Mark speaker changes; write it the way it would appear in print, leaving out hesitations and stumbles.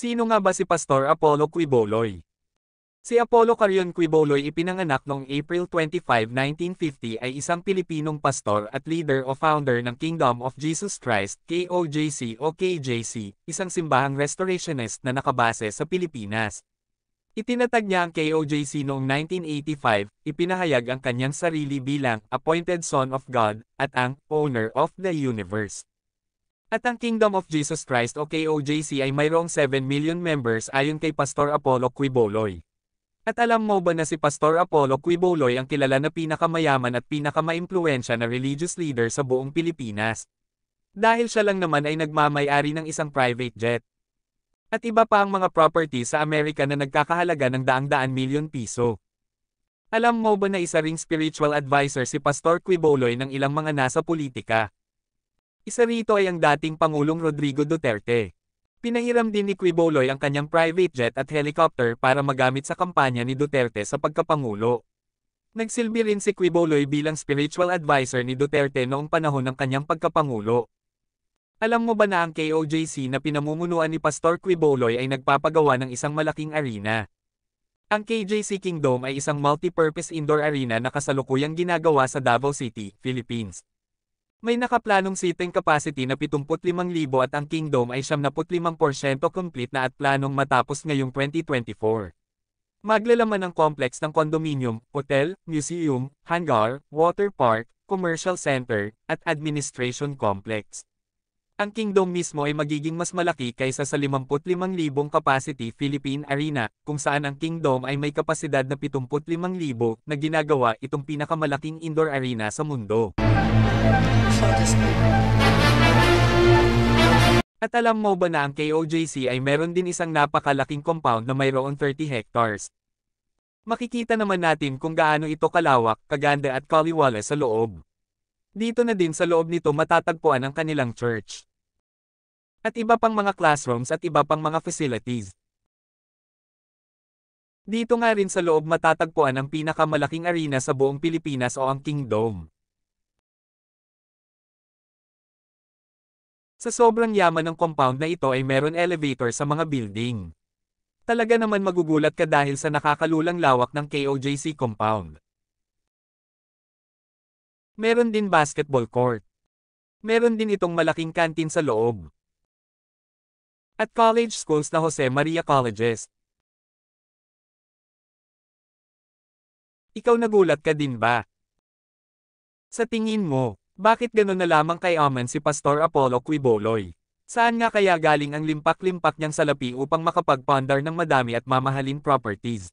Speaker 1: Sino nga ba si Pastor Apollo Quiboloy? Si Apollo Carrion Quiboloy ipinanganak noong April 25, 1950 ay isang Pilipinong pastor at leader o founder ng Kingdom of Jesus Christ KOJC o KJC, isang simbahang restorationist na nakabase sa Pilipinas. Itinatag niya ang KOJC noong 1985, ipinahayag ang kanyang sarili bilang Appointed Son of God at ang Owner of the Universe. At ang Kingdom of Jesus Christ o KOJC ay mayroong 7 million members ayon kay Pastor Apollo Quiboloy. At alam mo ba na si Pastor Apollo Quiboloy ang kilala na pinakamayaman at pinakamaimpluwensya na religious leader sa buong Pilipinas? Dahil siya lang naman ay nagmamay-ari ng isang private jet. At iba pa ang mga property sa Amerika na nagkakahalaga ng daang-daan milyon piso. Alam mo ba na isa ring spiritual advisor si Pastor Quiboloy ng ilang mga nasa politika? Isa rito ay ang dating Pangulong Rodrigo Duterte. Pinahiram din ni Quiboloy ang kanyang private jet at helicopter para magamit sa kampanya ni Duterte sa pagkapangulo. Nagsilbi rin si Quiboloy bilang spiritual advisor ni Duterte noong panahon ng kanyang pagkapangulo. Alam mo ba na ang KOJC na pinamumunuan ni Pastor Quiboloy ay nagpapagawa ng isang malaking arena? Ang KJC Kingdom ay isang multi-purpose indoor arena na kasalukuyang ginagawa sa Davao City, Philippines. May nakaplanong seating capacity na 75,000 at ang Kingdom ay 75% complete na at planong matapos ngayong 2024. Maglalaman ang complex ng condominium, hotel, museum, hangar, water park, commercial center, at administration complex. Ang Kingdom mismo ay magiging mas malaki kaysa sa 55,000 capacity Philippine Arena, kung saan ang Kingdom ay may kapasidad na 75,000 na ginagawa itong pinakamalaking indoor arena sa mundo. At alam mo ba na ang KOJC ay meron din isang napakalaking compound na mayroong 30 hectares? Makikita naman natin kung gaano ito kalawak, kaganda at kaliwala sa loob. Dito na din sa loob nito matatagpuan ang kanilang church. At iba pang mga classrooms at iba pang mga facilities. Dito nga rin sa loob matatagpuan ang pinakamalaking arena sa buong Pilipinas o ang Kingdom. Sa sobrang yaman ng compound na ito ay meron elevator sa mga building. Talaga naman magugulat ka dahil sa nakakalulang lawak ng KOJC compound. Meron din basketball court. Meron din itong malaking kantin sa loob. At college schools na Jose Maria Colleges. Ikaw nagulat ka din ba? Sa tingin mo, bakit gano'n na lamang kayaman si Pastor Apollo Quiboloy? Saan nga kaya galing ang limpak-limpak niyang salapi upang makapagpandar ng madami at mamahalin properties?